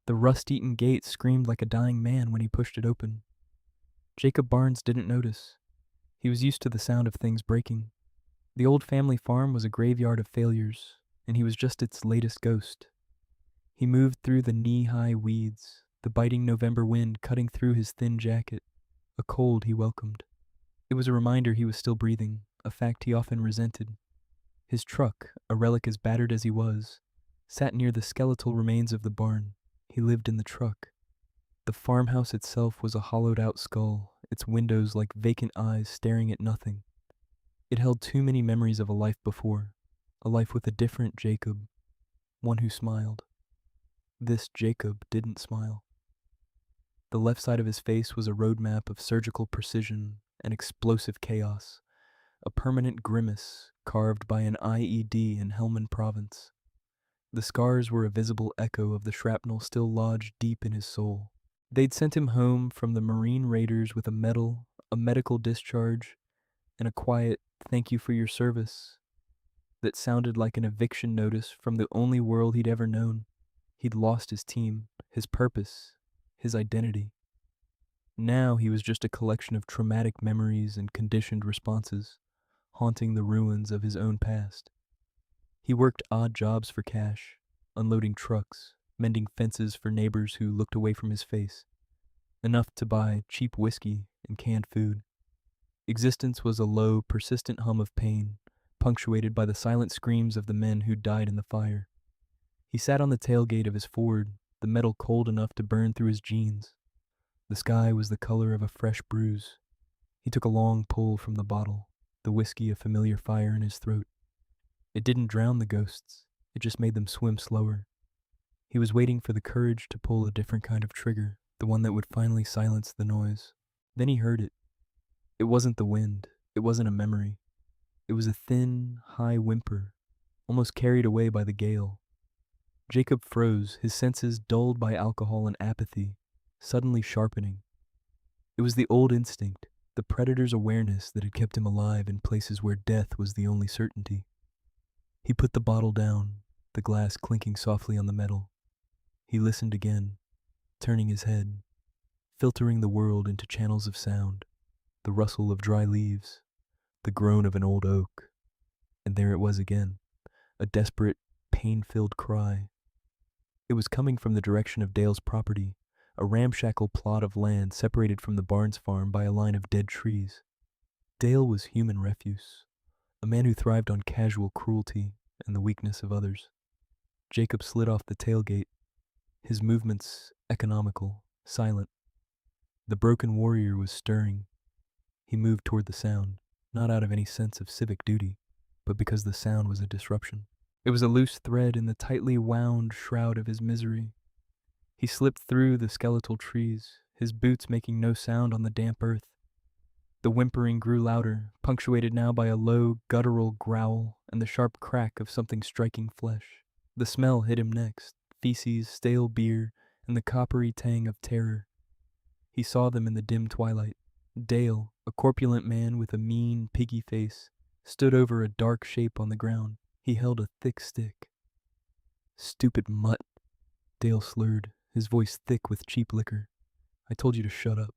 The rust-eaten gate screamed like a dying man when he pushed it open. Jacob Barnes didn't notice. He was used to the sound of things breaking. The old family farm was a graveyard of failures, and he was just its latest ghost. He moved through the knee-high weeds, the biting November wind cutting through his thin jacket, a cold he welcomed. It was a reminder he was still breathing, a fact he often resented. His truck, a relic as battered as he was, sat near the skeletal remains of the barn. He lived in the truck. The farmhouse itself was a hollowed-out skull, its windows like vacant eyes staring at nothing. It held too many memories of a life before, a life with a different Jacob, one who smiled. This Jacob didn't smile. The left side of his face was a roadmap of surgical precision and explosive chaos, a permanent grimace carved by an IED in Helmand Province. The scars were a visible echo of the shrapnel still lodged deep in his soul. They'd sent him home from the Marine Raiders with a medal, a medical discharge, and a quiet "thank you for your service" that sounded like an eviction notice from the only world he'd ever known. He'd lost his team, his purpose, his identity. Now he was just a collection of traumatic memories and conditioned responses, haunting the ruins of his own past. He worked odd jobs for cash, unloading trucks, mending fences for neighbors who looked away from his face, enough to buy cheap whiskey and canned food. Existence was a low, persistent hum of pain, punctuated by the silent screams of the men who died in the fire. He sat on the tailgate of his Ford, the metal cold enough to burn through his jeans. The sky was the color of a fresh bruise. He took a long pull from the bottle, the whiskey a familiar fire in his throat. It didn't drown the ghosts, it just made them swim slower. He was waiting for the courage to pull a different kind of trigger, the one that would finally silence the noise. Then he heard it. It wasn't the wind, it wasn't a memory. It was a thin, high whimper, almost carried away by the gale. Jacob froze, his senses dulled by alcohol and apathy, suddenly sharpening. It was the old instinct, the predator's awareness that had kept him alive in places where death was the only certainty. He put the bottle down, the glass clinking softly on the metal. He listened again, turning his head, filtering the world into channels of sound, the rustle of dry leaves, the groan of an old oak. And there it was again, a desperate, pain-filled cry. It was coming from the direction of Dale's property, a ramshackle plot of land separated from the Barnes farm by a line of dead trees. Dale was human refuse, a man who thrived on casual cruelty and the weakness of others. Jacob slid off the tailgate, his movements economical, silent. The broken warrior was stirring. He moved toward the sound, not out of any sense of civic duty, but because the sound was a disruption. It was a loose thread in the tightly wound shroud of his misery. He slipped through the skeletal trees, his boots making no sound on the damp earth. The whimpering grew louder, punctuated now by a low, guttural growl and the sharp crack of something striking flesh. The smell hit him next, feces, stale beer, and the coppery tang of terror. He saw them in the dim twilight. Dale, a corpulent man with a mean, piggy face, stood over a dark shape on the ground. He held a thick stick. "Stupid mutt," Dale slurred, his voice thick with cheap liquor. "I told you to shut up."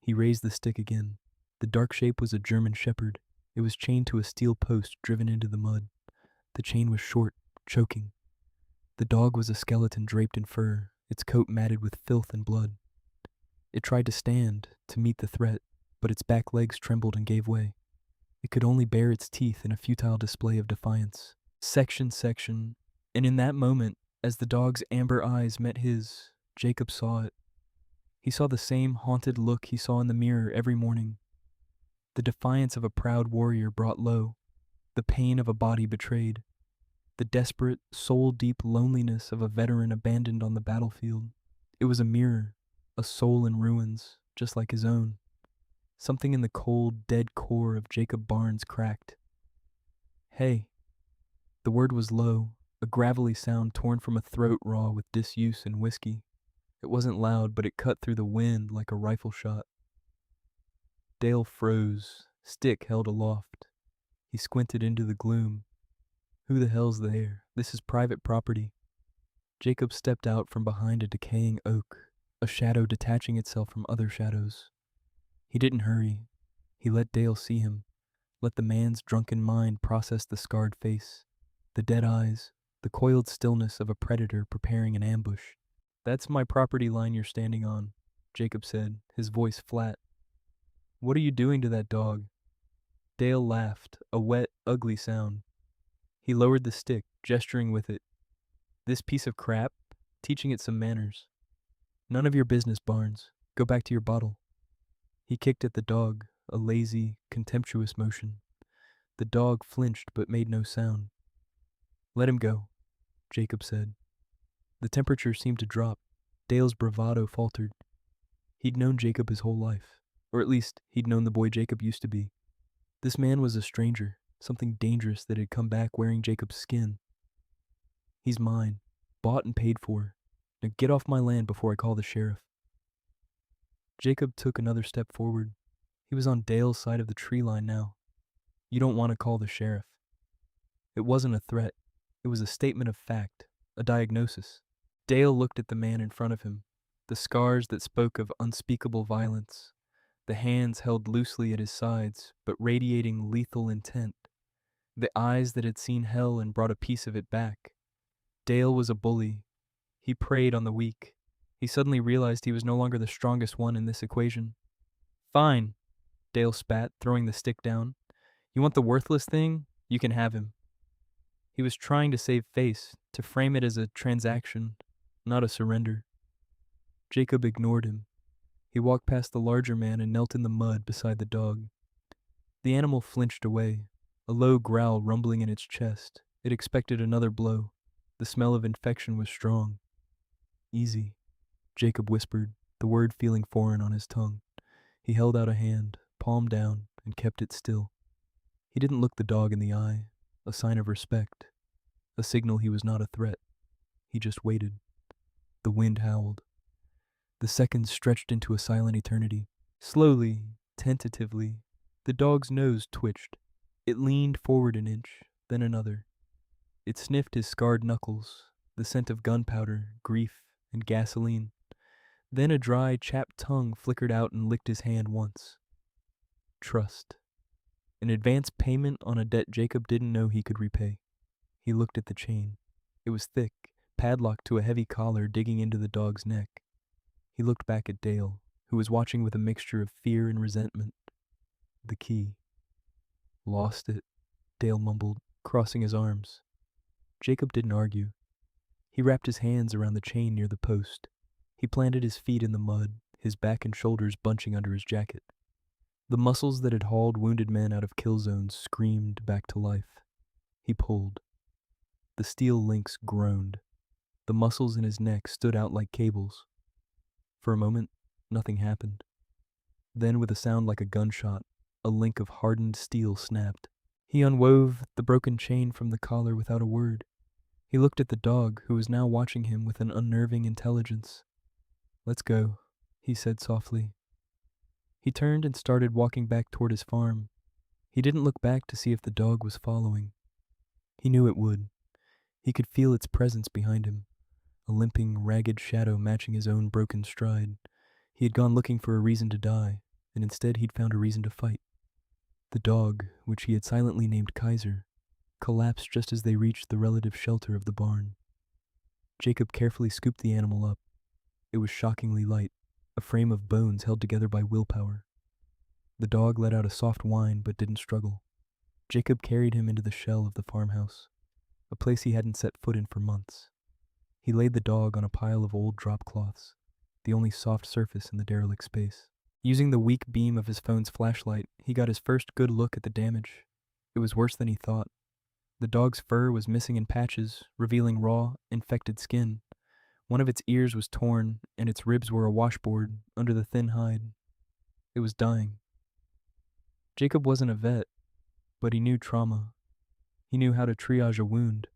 He raised the stick again. The dark shape was a German shepherd. It was chained to a steel post driven into the mud. The chain was short, choking. The dog was a skeleton draped in fur, its coat matted with filth and blood. It tried to stand, to meet the threat, but its back legs trembled and gave way. It could only bare its teeth in a futile display of defiance. Section, and in that moment, as the dog's amber eyes met his, Jacob saw it. He saw the same haunted look he saw in the mirror every morning. The defiance of a proud warrior brought low, the pain of a body betrayed, the desperate, soul-deep loneliness of a veteran abandoned on the battlefield. It was a mirror, a soul in ruins, just like his own. Something in the cold, dead core of Jacob Barnes cracked. "Hey." The word was low, a gravelly sound torn from a throat raw with disuse and whiskey. It wasn't loud, but it cut through the wind like a rifle shot. Dale froze, stick held aloft. He squinted into the gloom. "Who the hell's there? This is private property." Jacob stepped out from behind a decaying oak, a shadow detaching itself from other shadows. He didn't hurry. He let Dale see him, let the man's drunken mind process the scarred face, the dead eyes, the coiled stillness of a predator preparing an ambush. "That's my property line you're standing on," Jacob said, his voice flat. "What are you doing to that dog?" Dale laughed, a wet, ugly sound. He lowered the stick, gesturing with it. "This piece of crap? Teaching it some manners." "None of your business, Barnes. Go back to your bottle." He kicked at the dog, a lazy, contemptuous motion. The dog flinched but made no sound. "Let him go," Jacob said. The temperature seemed to drop. Dale's bravado faltered. He'd known Jacob his whole life, or at least he'd known the boy Jacob used to be. This man was a stranger, something dangerous that had come back wearing Jacob's skin. "He's mine, bought and paid for. Now get off my land before I call the sheriff." Jacob took another step forward. He was on Dale's side of the tree line now. "You don't want to call the sheriff." It wasn't a threat. It was a statement of fact, a diagnosis. Dale looked at the man in front of him, the scars that spoke of unspeakable violence, the hands held loosely at his sides, but radiating lethal intent, the eyes that had seen hell and brought a piece of it back. Dale was a bully. He preyed on the weak. He suddenly realized he was no longer the strongest one in this equation. "Fine," Dale spat, throwing the stick down. "You want the worthless thing? You can have him." He was trying to save face, to frame it as a transaction, not a surrender. Jacob ignored him. He walked past the larger man and knelt in the mud beside the dog. The animal flinched away, a low growl rumbling in its chest. It expected another blow. The smell of infection was strong. "Easy," Jacob whispered, the word feeling foreign on his tongue. He held out a hand, palm down, and kept it still. He didn't look the dog in the eye, a sign of respect, a signal he was not a threat. He just waited. The wind howled. The seconds stretched into a silent eternity. Slowly, tentatively, the dog's nose twitched. It leaned forward an inch, then another. It sniffed his scarred knuckles, the scent of gunpowder, grief, and gasoline. Then a dry, chapped tongue flickered out and licked his hand once. Trust. An advance payment on a debt Jacob didn't know he could repay. He looked at the chain. It was thick, padlocked to a heavy collar digging into the dog's neck. He looked back at Dale, who was watching with a mixture of fear and resentment. The key. "Lost it," Dale mumbled, crossing his arms. Jacob didn't argue. He wrapped his hands around the chain near the post. He planted his feet in the mud, his back and shoulders bunching under his jacket. The muscles that had hauled wounded men out of kill zones screamed back to life. He pulled. The steel links groaned. The muscles in his neck stood out like cables. For a moment, nothing happened. Then, with a sound like a gunshot, a link of hardened steel snapped. He unwove the broken chain from the collar without a word. He looked at the dog, who was now watching him with an unnerving intelligence. "Let's go," he said softly. He turned and started walking back toward his farm. He didn't look back to see if the dog was following. He knew it would. He could feel its presence behind him, a limping, ragged shadow matching his own broken stride. He had gone looking for a reason to die, and instead he'd found a reason to fight. The dog, which he had silently named Kaiser, collapsed just as they reached the relative shelter of the barn. Jacob carefully scooped the animal up. It was shockingly light, a frame of bones held together by willpower. The dog let out a soft whine but didn't struggle. Jacob carried him into the shell of the farmhouse, a place he hadn't set foot in for months. He laid the dog on a pile of old drop cloths, the only soft surface in the derelict space. Using the weak beam of his phone's flashlight, he got his first good look at the damage. It was worse than he thought. The dog's fur was missing in patches, revealing raw, infected skin. One of its ears was torn, and its ribs were a washboard under the thin hide. It was dying. Jacob wasn't a vet, but he knew trauma. He knew how to triage a wound.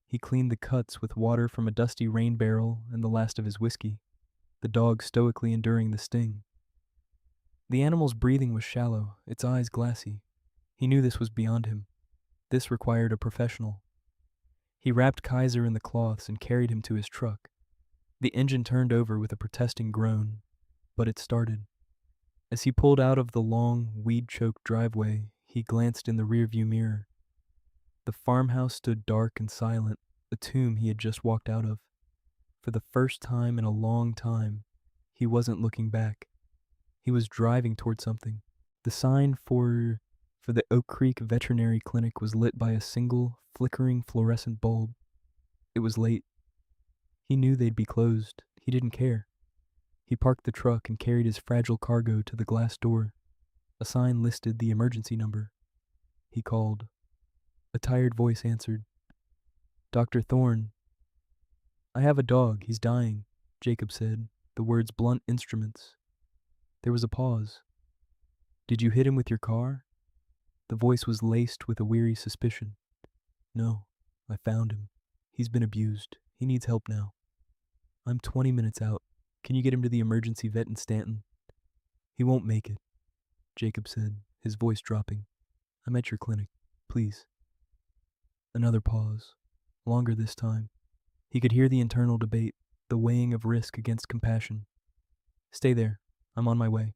He cleaned the cuts with water from a dusty rain barrel and the last of his whiskey, the dog stoically enduring the sting. The animal's breathing was shallow, its eyes glassy. He knew this was beyond him. This required a professional. He wrapped Kaiser in the cloths and carried him to his truck. The engine turned over with a protesting groan, but it started. As he pulled out of the long, weed-choked driveway, he glanced in the rearview mirror. The farmhouse stood dark and silent, a tomb he had just walked out of. For the first time in a long time, he wasn't looking back. He was driving toward something. The sign for the Oak Creek Veterinary Clinic was lit by a single, flickering fluorescent bulb. It was late. He knew they'd be closed. He didn't care. He parked the truck and carried his fragile cargo to the glass door. A sign listed the emergency number. He called. A tired voice answered. "Dr. Thorne." "I have a dog. He's dying," Jacob said, the words blunt instruments. There was a pause. "Did you hit him with your car?" The voice was laced with a weary suspicion. "No, I found him. He's been abused. He needs help now. I'm 20 minutes out. Can you get him to the emergency vet in Stanton?" "He won't make it," Jacob said, his voice dropping. "I'm at your clinic. Please." Another pause. Longer this time. He could hear the internal debate, the weighing of risk against compassion. "Stay there. I'm on my way."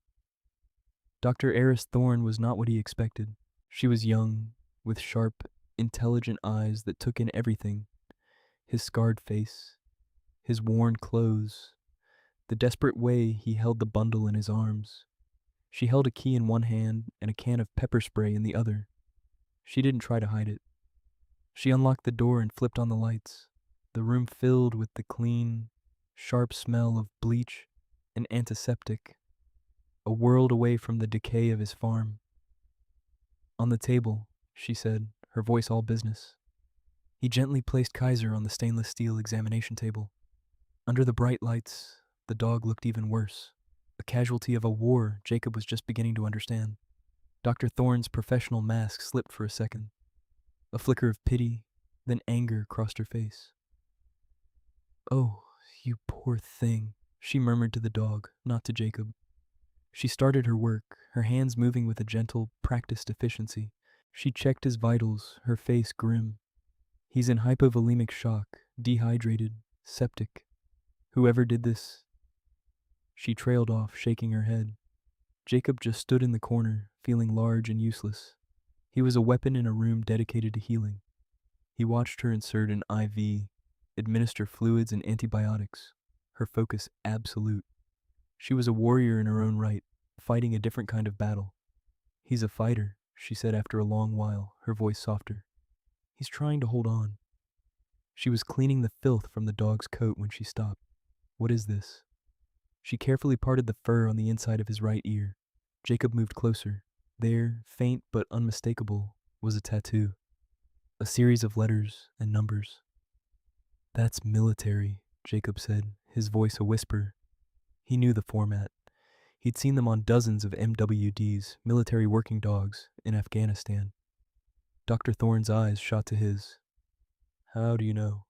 Dr. Eris Thorne was not what he expected. She was young, with sharp, intelligent eyes that took in everything. His scarred face, his worn clothes, the desperate way he held the bundle in his arms. She held a key in one hand and a can of pepper spray in the other. She didn't try to hide it. She unlocked the door and flipped on the lights. The room filled with the clean, sharp smell of bleach and antiseptic, a world away from the decay of his farm. "On the table," she said, her voice all business. He gently placed Kaiser on the stainless steel examination table. Under the bright lights, the dog looked even worse. A casualty of a war Jacob was just beginning to understand. Dr. Thorne's professional mask slipped for a second. A flicker of pity, then anger crossed her face. "Oh, you poor thing," she murmured to the dog, not to Jacob. She started her work, her hands moving with a gentle, practiced efficiency. She checked his vitals, her face grim. "He's in hypovolemic shock, dehydrated, septic. Whoever did this..." She trailed off, shaking her head. Jacob just stood in the corner, feeling large and useless. He was a weapon in a room dedicated to healing. He watched her insert an IV, administer fluids and antibiotics, her focus absolute. She was a warrior in her own right, fighting a different kind of battle. "He's a fighter," she said after a long while, her voice softer. "He's trying to hold on." She was cleaning the filth from the dog's coat when she stopped. "What is this?" She carefully parted the fur on the inside of his right ear. Jacob moved closer. There, faint but unmistakable, was a tattoo. A series of letters and numbers. "That's military," Jacob said, his voice a whisper. He knew the format. He'd seen them on dozens of MWDs, military working dogs, in Afghanistan. Dr. Thorne's eyes shot to his. "How do you know?"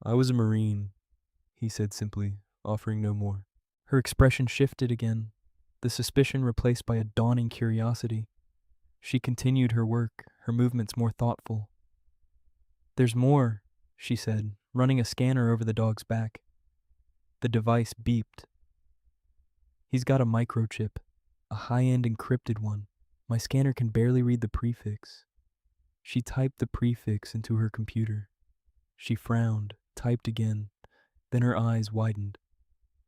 "I was a Marine," he said simply, offering no more. Her expression shifted again, the suspicion replaced by a dawning curiosity. She continued her work, her movements more thoughtful. "There's more," she said, running a scanner over the dog's back. The device beeped. "He's got a microchip, a high-end encrypted one. My scanner can barely read the prefix." She typed the prefix into her computer. She frowned, typed again, then her eyes widened.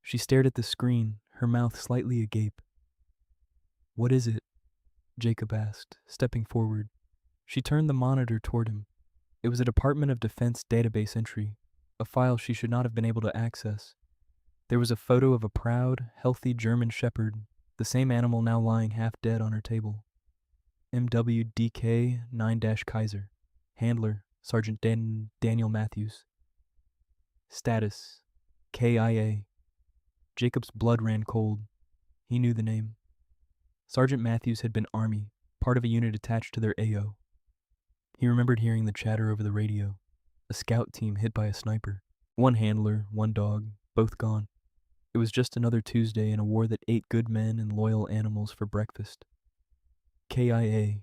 She stared at the screen, her mouth slightly agape. "What is it?" Jacob asked, stepping forward. She turned the monitor toward him. It was a Department of Defense database entry, a file she should not have been able to access. There was a photo of a proud, healthy German shepherd, the same animal now lying half dead on her table. MWDK 9-Kaiser. Handler, Sergeant Daniel Matthews. Status, KIA. Jacob's blood ran cold. He knew the name. Sergeant Matthews had been Army, part of a unit attached to their AO. He remembered hearing the chatter over the radio. A scout team hit by a sniper. One handler, one dog, both gone. It was just another Tuesday in a war that ate good men and loyal animals for breakfast. KIA,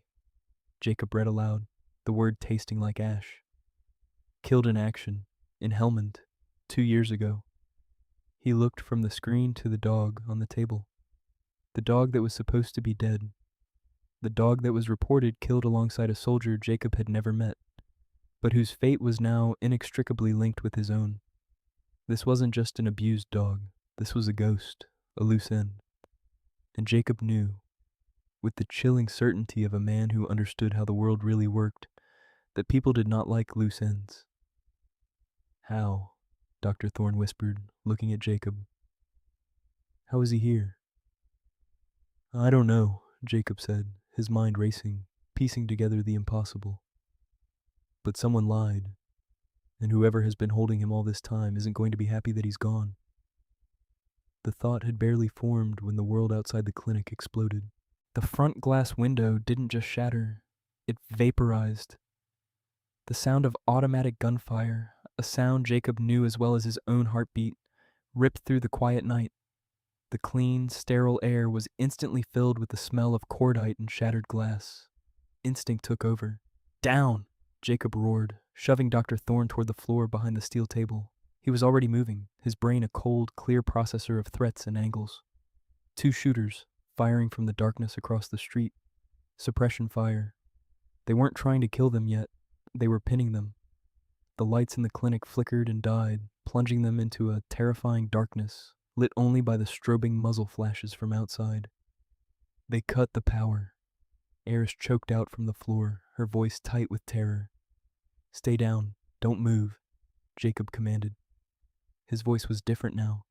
Jacob read aloud, the word tasting like ash. Killed in action, in Helmand, 2 years ago. He looked from the screen to the dog on the table. The dog that was supposed to be dead. The dog that was reported killed alongside a soldier Jacob had never met, but whose fate was now inextricably linked with his own. This wasn't just an abused dog. This was a ghost, a loose end. And Jacob knew, with the chilling certainty of a man who understood how the world really worked, that people did not like loose ends. How? Dr. Thorne whispered, looking at Jacob. How is he here? I don't know, Jacob said, his mind racing, piecing together the impossible. But someone lied, and whoever has been holding him all this time isn't going to be happy that he's gone. The thought had barely formed when the world outside the clinic exploded. The front glass window didn't just shatter, it vaporized. The sound of automatic gunfire, a sound Jacob knew as well as his own heartbeat, ripped through the quiet night. The clean, sterile air was instantly filled with the smell of cordite and shattered glass. Instinct took over. Down! Jacob roared, shoving Dr. Thorne toward the floor behind the steel table. He was already moving, his brain a cold, clear processor of threats and angles. 2 shooters, firing from the darkness across the street. Suppression fire. They weren't trying to kill them yet. They were pinning them. The lights in the clinic flickered and died, plunging them into a terrifying darkness, lit only by the strobing muzzle flashes from outside. They cut the power. Eris choked out from the floor, her voice tight with terror. Stay down. Don't move, Jacob commanded. His voice was different now.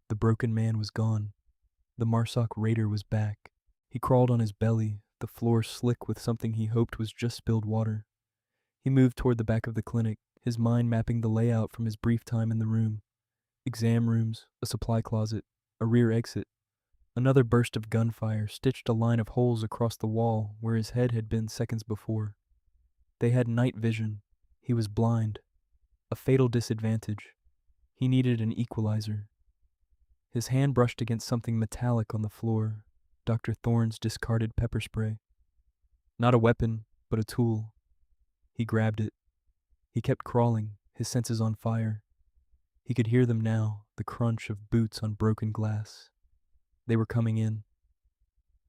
The broken man was gone. The Marsoc raider was back. He crawled on his belly, the floor slick with something he hoped was just spilled water. He moved toward the back of the clinic, his mind mapping the layout from his brief time in the room. Exam rooms, a supply closet, a rear exit. Another burst of gunfire stitched a line of holes across the wall where his head had been seconds before. They had night vision. He was blind. A fatal disadvantage. He needed an equalizer. His hand brushed against something metallic on the floor, Dr. Thorne's discarded pepper spray. Not a weapon, but a tool. He grabbed it. He kept crawling, his senses on fire. He could hear them now, the crunch of boots on broken glass. They were coming in.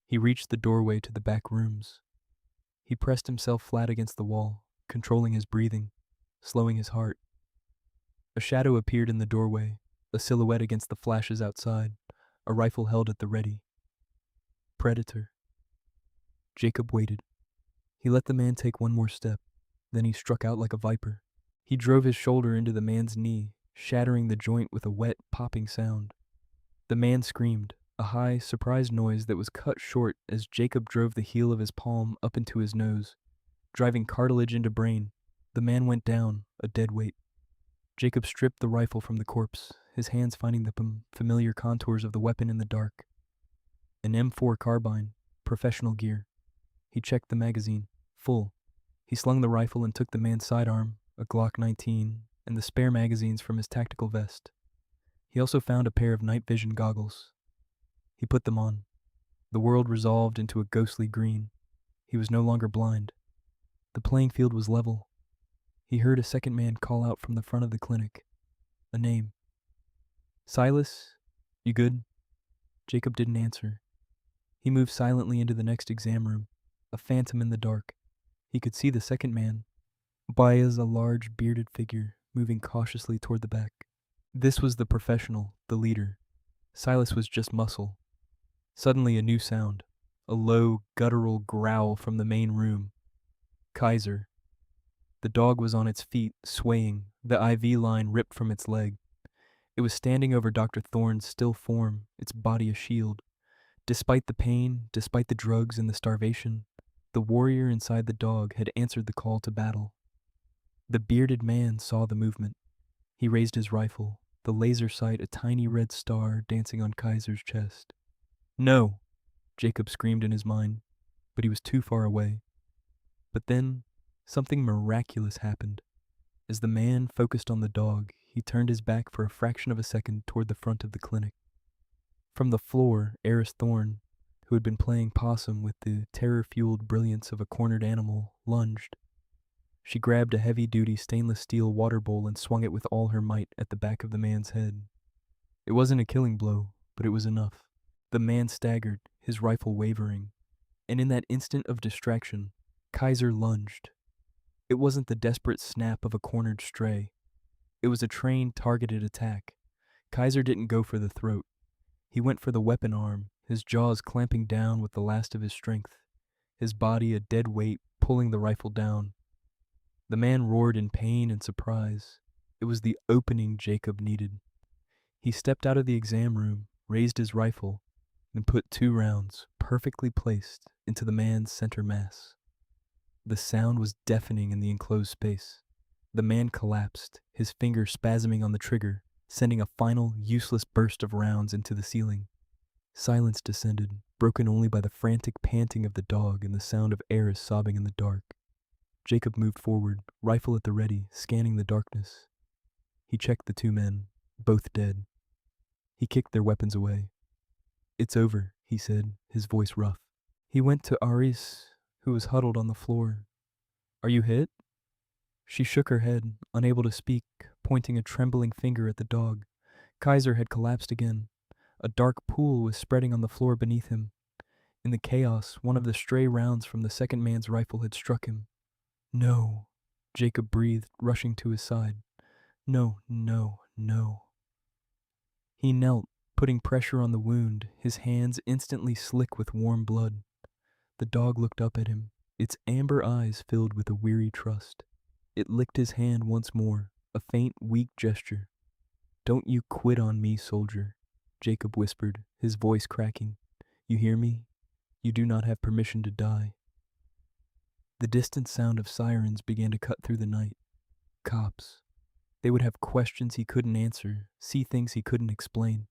He reached the doorway to the back rooms. He pressed himself flat against the wall, controlling his breathing, slowing his heart. A shadow appeared in the doorway, a silhouette against the flashes outside, a rifle held at the ready. Predator. Jacob waited. He let the man take one more step, then he struck out like a viper. He drove his shoulder into the man's knee, shattering the joint with a wet, popping sound. The man screamed, a high, surprised noise that was cut short as Jacob drove the heel of his palm up into his nose, driving cartilage into brain. The man went down, a dead weight. Jacob stripped the rifle from the corpse, his hands finding the familiar contours of the weapon in the dark. An M4 carbine, professional gear. He checked the magazine, full. He slung the rifle and took the man's sidearm, a Glock 19, and the spare magazines from his tactical vest. He also found a pair of night vision goggles. He put them on. The world resolved into a ghostly green. He was no longer blind. The playing field was level. He heard a second man call out from the front of the clinic. A name. Silas? You good? Jacob didn't answer. He moved silently into the next exam room, a phantom in the dark. He could see the second man, Baez, a large, bearded figure, moving cautiously toward the back. This was the professional, the leader. Silas was just muscle. Suddenly a new sound, a low, guttural growl from the main room. Kaiser. The dog was on its feet, swaying, the IV line ripped from its leg. It was standing over Dr. Thorne's still form, its body a shield. Despite the pain, despite the drugs and the starvation, the warrior inside the dog had answered the call to battle. The bearded man saw the movement. He raised his rifle, the laser sight a tiny red star dancing on Kaiser's chest. No, Jacob screamed in his mind, but he was too far away. But then, something miraculous happened. As the man focused on the dog, he turned his back for a fraction of a second toward the front of the clinic. From the floor, Eris Thorne, who had been playing possum with the terror-fueled brilliance of a cornered animal, lunged. She grabbed a heavy-duty stainless steel water bowl and swung it with all her might at the back of the man's head. It wasn't a killing blow, but it was enough. The man staggered, his rifle wavering, and in that instant of distraction, Kaiser lunged. It wasn't the desperate snap of a cornered stray. It was a trained, targeted attack. Kaiser didn't go for the throat. He went for the weapon arm, his jaws clamping down with the last of his strength, his body a dead weight pulling the rifle down. The man roared in pain and surprise. It was the opening Jacob needed. He stepped out of the exam room, raised his rifle, and put 2 rounds, perfectly placed, into the man's center mass. The sound was deafening in the enclosed space. The man collapsed, his finger spasming on the trigger, sending a final, useless burst of rounds into the ceiling. Silence descended, broken only by the frantic panting of the dog and the sound of Eris sobbing in the dark. Jacob moved forward, rifle at the ready, scanning the darkness. He checked the 2 men, both dead. He kicked their weapons away. "It's over," he said, his voice rough. He went to Aris, who was huddled on the floor. "Are you hit?" She shook her head, unable to speak, pointing a trembling finger at the dog. Kaiser had collapsed again. A dark pool was spreading on the floor beneath him. In the chaos, one of the stray rounds from the second man's rifle had struck him. "No," Jacob breathed, rushing to his side. "No, no, no." He knelt, putting pressure on the wound, his hands instantly slick with warm blood. The dog looked up at him, its amber eyes filled with a weary trust. It licked his hand once more, a faint, weak gesture. "Don't you quit on me, soldier," Jacob whispered, his voice cracking. "You hear me? You do not have permission to die." The distant sound of sirens began to cut through the night. Cops. They would have questions he couldn't answer, see things he couldn't explain.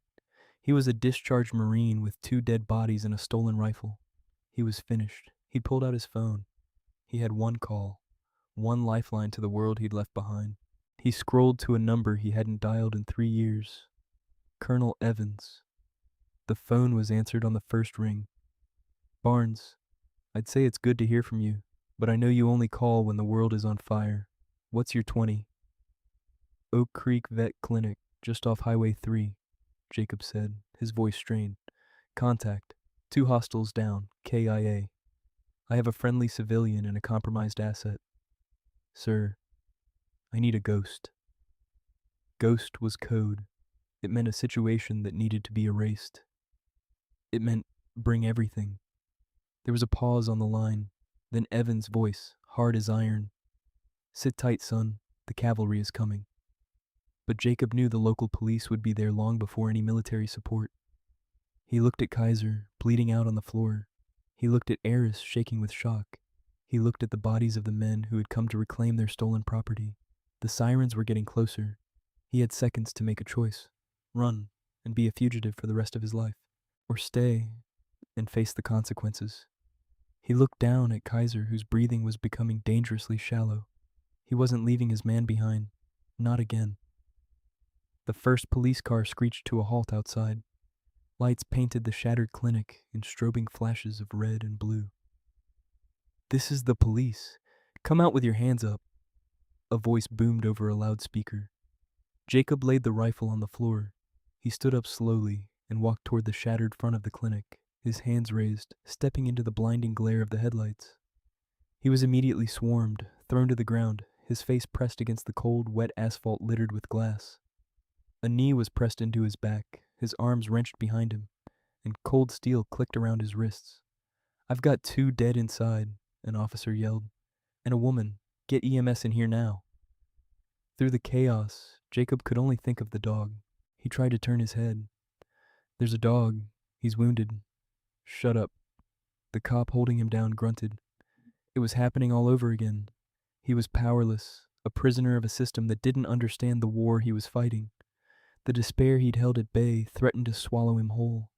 He was a discharged Marine with 2 dead bodies and a stolen rifle. He was finished. He'd pulled out his phone. He had one call, one lifeline to the world he'd left behind. He scrolled to a number he hadn't dialed in 3 years. Colonel Evans. The phone was answered on the first ring. "Barnes, I'd say it's good to hear from you, but I know you only call when the world is on fire. What's your 20? "Oak Creek Vet Clinic, just off Highway 3, Jacob said, his voice strained. "Contact. 2 hostiles down, KIA. I have a friendly civilian and a compromised asset. Sir, I need a ghost." Ghost was code. It meant a situation that needed to be erased. It meant bring everything. There was a pause on the line, then Evan's voice, hard as iron. "Sit tight, son. The cavalry is coming." But Jacob knew the local police would be there long before any military support. He looked at Kaiser, bleeding out on the floor. He looked at Eris, shaking with shock. He looked at the bodies of the men who had come to reclaim their stolen property. The sirens were getting closer. He had seconds to make a choice. Run, and be a fugitive for the rest of his life. Or stay, and face the consequences. He looked down at Kaiser, whose breathing was becoming dangerously shallow. He wasn't leaving his man behind. Not again. The first police car screeched to a halt outside. Lights painted the shattered clinic in strobing flashes of red and blue. "This is the police. Come out with your hands up," a voice boomed over a loudspeaker. Jacob laid the rifle on the floor. He stood up slowly and walked toward the shattered front of the clinic, his hands raised, stepping into the blinding glare of the headlights. He was immediately swarmed, thrown to the ground, his face pressed against the cold, wet asphalt littered with glass. A knee was pressed into his back, his arms wrenched behind him, and cold steel clicked around his wrists. "I've got 2 dead inside," an officer yelled. "And a woman. Get EMS in here now." Through the chaos, Jacob could only think of the dog. He tried to turn his head. "There's a dog. He's wounded." "Shut up." The cop holding him down grunted. It was happening all over again. He was powerless, a prisoner of a system that didn't understand the war he was fighting. The despair he'd held at bay threatened to swallow him whole.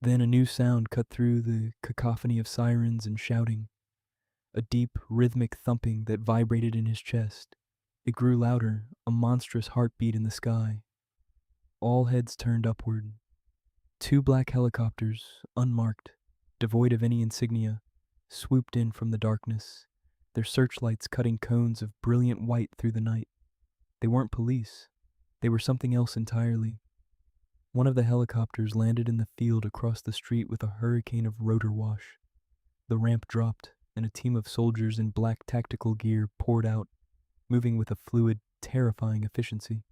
Then a new sound cut through the cacophony of sirens and shouting. A deep, rhythmic thumping that vibrated in his chest. It grew louder, a monstrous heartbeat in the sky. All heads turned upward. 2 black helicopters, unmarked, devoid of any insignia, swooped in from the darkness. their searchlights cutting cones of brilliant white through the night. They weren't police. They were something else entirely. One of the helicopters landed in the field across the street with a hurricane of rotor wash. The ramp dropped, and a team of soldiers in black tactical gear poured out, moving with a fluid, terrifying efficiency.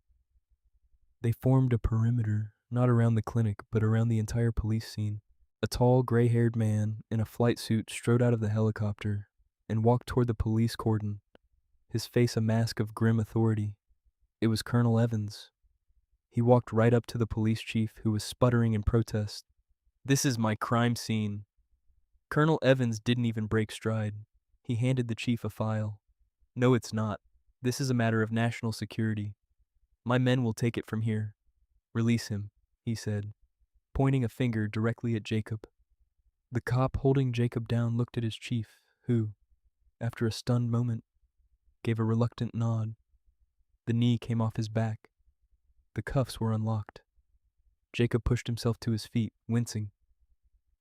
They formed a perimeter, not around the clinic, but around the entire police scene. A tall, gray-haired man in a flight suit strode out of the helicopter and walked toward the police cordon, his face a mask of grim authority. It was Colonel Evans. He walked right up to the police chief, who was sputtering in protest. "This is my crime scene." Colonel Evans didn't even break stride. He handed the chief a file. "No, it's not. This is a matter of national security. My men will take it from here." "Release him," he said, pointing a finger directly at Jacob. The cop holding Jacob down looked at his chief, who, after a stunned moment, gave a reluctant nod. The knee came off his back. The cuffs were unlocked. Jacob pushed himself to his feet, wincing.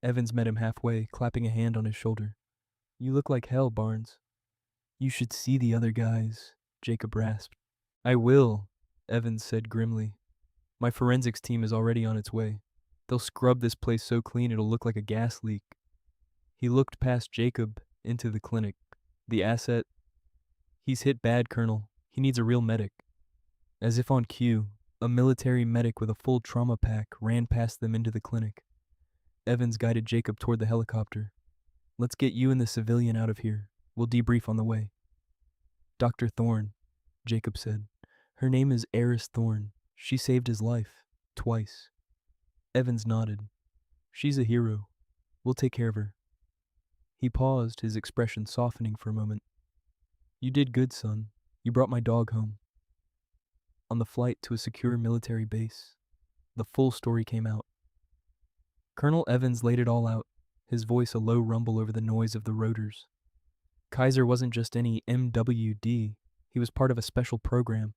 Evans met him halfway, clapping a hand on his shoulder. "You look like hell, Barnes." "You should see the other guys," Jacob rasped. "I will," Evans said grimly. "My forensics team is already on its way. They'll scrub this place so clean it'll look like a gas leak." He looked past Jacob into the clinic. "The asset?" "He's hit bad, Colonel. He needs a real medic." As if on cue, a military medic with a full trauma pack ran past them into the clinic. Evans guided Jacob toward the helicopter. "Let's get you and the civilian out of here. We'll debrief on the way." "Dr. Thorne," Jacob said. "Her name is Eris Thorne. She saved his life. Twice." Evans nodded. "She's a hero. We'll take care of her." He paused, his expression softening for a moment. "You did good, son. You brought my dog home." On the flight to a secure military base, the full story came out. Colonel Evans laid it all out, his voice a low rumble over the noise of the rotors. Kaiser wasn't just any MWD, he was part of a special program,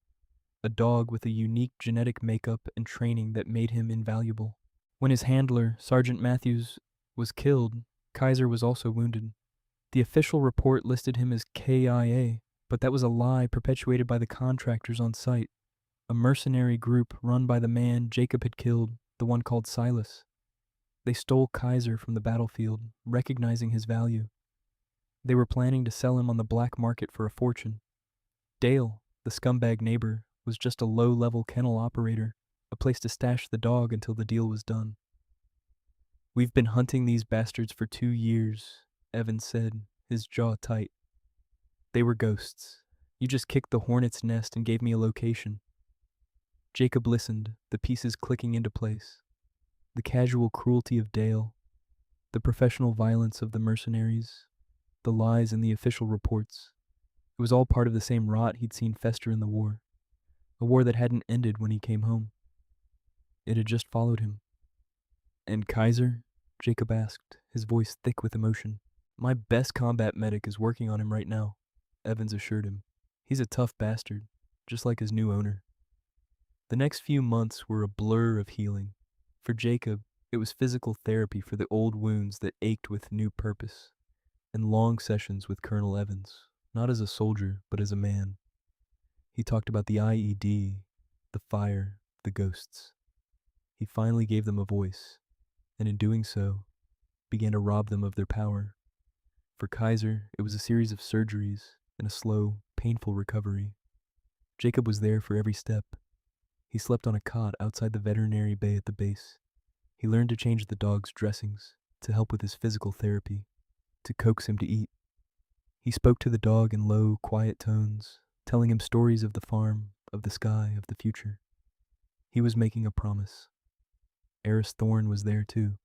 a dog with a unique genetic makeup and training that made him invaluable. When his handler, Sergeant Matthews, was killed, Kaiser was also wounded. The official report listed him as KIA, but that was a lie perpetuated by the contractors on site, a mercenary group run by the man Jacob had killed, the one called Silas. They stole Kaiser from the battlefield, recognizing his value. They were planning to sell him on the black market for a fortune. Dale, the scumbag neighbor, was just a low-level kennel operator, a place to stash the dog until the deal was done. "We've been hunting these bastards for 2 years, Evans said, his jaw tight. "They were ghosts. You just kicked the hornet's nest and gave me a location." Jacob listened, the pieces clicking into place. The casual cruelty of Dale, the professional violence of the mercenaries, the lies in the official reports. It was all part of the same rot he'd seen fester in the war, a war that hadn't ended when he came home. It had just followed him. "And Kaiser?" Jacob asked, his voice thick with emotion. "My best combat medic is working on him right now," Evans assured him. "He's a tough bastard, just like his new owner." The next few months were a blur of healing. For Jacob, it was physical therapy for the old wounds that ached with new purpose, and long sessions with Colonel Evans, not as a soldier, but as a man. He talked about the IED, the fire, the ghosts. He finally gave them a voice, and in doing so, began to rob them of their power. For Kaiser, it was a series of surgeries and a slow, painful recovery. Jacob was there for every step. He slept on a cot outside the veterinary bay at the base. He learned to change the dog's dressings, to help with his physical therapy, to coax him to eat. He spoke to the dog in low, quiet tones, telling him stories of the farm, of the sky, of the future. He was making a promise. Eris Thorne was there too.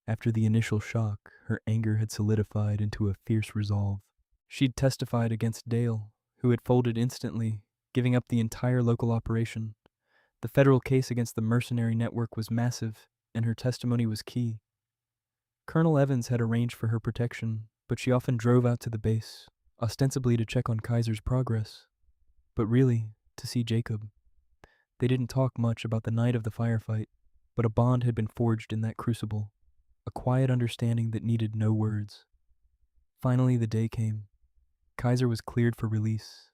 After the initial shock, her anger had solidified into a fierce resolve. She'd testified against Dale, who had folded instantly, giving up the entire local operation. The federal case against the mercenary network was massive, and her testimony was key. Colonel Evans had arranged for her protection, but she often drove out to the base, ostensibly to check on Kaiser's progress, but really to see Jacob. They didn't talk much about the night of the firefight, but a bond had been forged in that crucible, a quiet understanding that needed no words. Finally, the day came. Kaiser was cleared for release.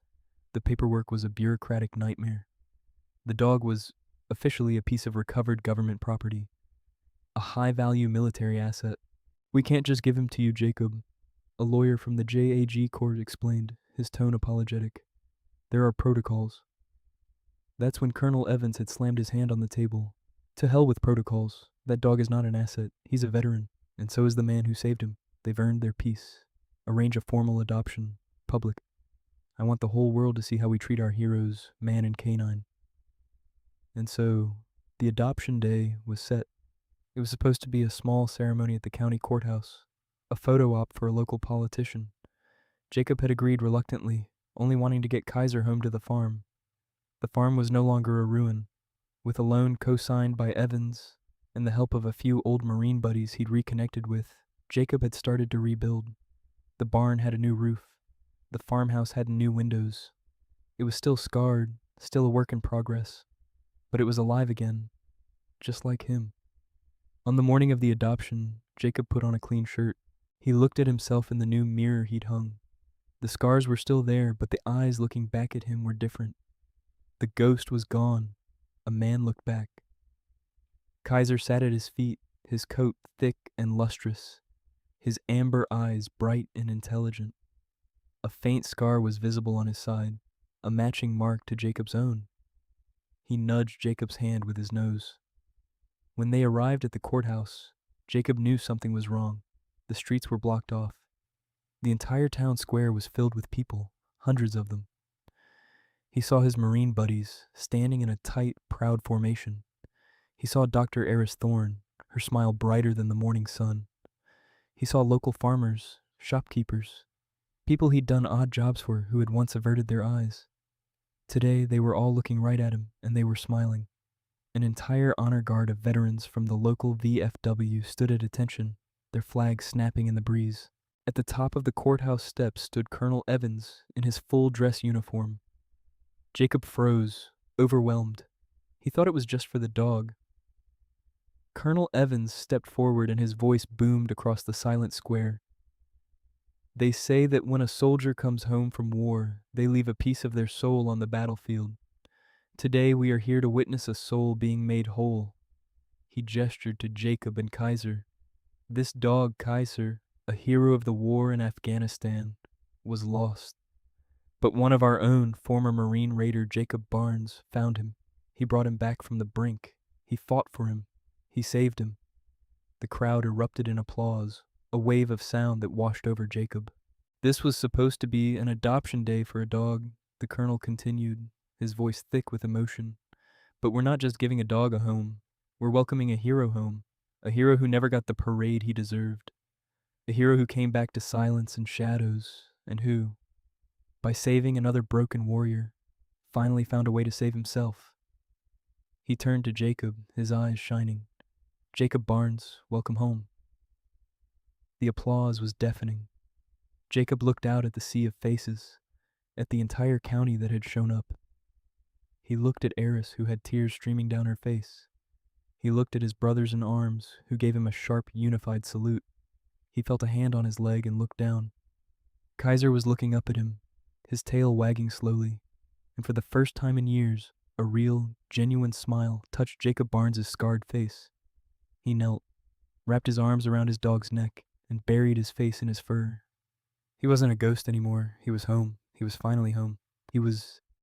The paperwork was a bureaucratic nightmare. The dog was officially a piece of recovered government property, a high-value military asset. We can't just give him to you, Jacob, a lawyer from the JAG court explained, his tone apologetic. There are protocols. That's when Colonel Evans had slammed his hand on the table. To hell with protocols. That dog is not an asset. He's a veteran, and so is the man who saved him. They've earned their peace. Arrange a formal adoption. Public. I want the whole world to see how we treat our heroes, man and canine. And so, the adoption day was set. It was supposed to be a small ceremony at the county courthouse, a photo op for a local politician. Jacob had agreed reluctantly, only wanting to get Kaiser home to the farm. The farm was no longer a ruin. With a loan co-signed by Evans and the help of a few old Marine buddies he'd reconnected with, Jacob had started to rebuild. The barn had a new roof. The farmhouse had new windows. It was still scarred, still a work in progress, but it was alive again, just like him. On the morning of the adoption, Jacob put on a clean shirt. He looked at himself in the new mirror he'd hung. The scars were still there, but the eyes looking back at him were different. The ghost was gone. A man looked back. Kaiser sat at his feet, his coat thick and lustrous, his amber eyes bright and intelligent. A faint scar was visible on his side, a matching mark to Jacob's own. He nudged Jacob's hand with his nose. When they arrived at the courthouse, Jacob knew something was wrong. The streets were blocked off. The entire town square was filled with people, hundreds of them. He saw his Marine buddies standing in a tight, proud formation. He saw Dr. Eris Thorne, her smile brighter than the morning sun. He saw local farmers, shopkeepers, people he'd done odd jobs for who had once averted their eyes. Today, they were all looking right at him, and they were smiling. An entire honor guard of veterans from the local VFW stood at attention, their flags snapping in the breeze. At the top of the courthouse steps stood Colonel Evans in his full dress uniform. Jacob froze, overwhelmed. He thought it was just for the dog. Colonel Evans stepped forward and his voice boomed across the silent square. They say that when a soldier comes home from war, they leave a piece of their soul on the battlefield. Today we are here to witness a soul being made whole. He gestured to Jacob and Kaiser. This dog, Kaiser, a hero of the war in Afghanistan, was lost. But one of our own, former Marine raider Jacob Barnes, found him. He brought him back from the brink. He fought for him. He saved him. The crowd erupted in applause, a wave of sound that washed over Jacob. This was supposed to be an adoption day for a dog, the colonel continued, his voice thick with emotion. But we're not just giving a dog a home. We're welcoming a hero home, a hero who never got the parade he deserved, a hero who came back to silence and shadows, and who, by saving another broken warrior, finally found a way to save himself. He turned to Jacob, his eyes shining. Jacob Barnes, welcome home. The applause was deafening. Jacob looked out at the sea of faces, at the entire county that had shown up. He looked at Eris, who had tears streaming down her face. He looked at his brothers in arms, who gave him a sharp, unified salute. He felt a hand on his leg and looked down. Kaiser was looking up at him, his tail wagging slowly, and for the first time in years, a real, genuine smile touched Jacob Barnes' scarred face. He knelt, wrapped his arms around his dog's neck, and buried his face in his fur. He wasn't a ghost anymore. He was home. He was finally home. He was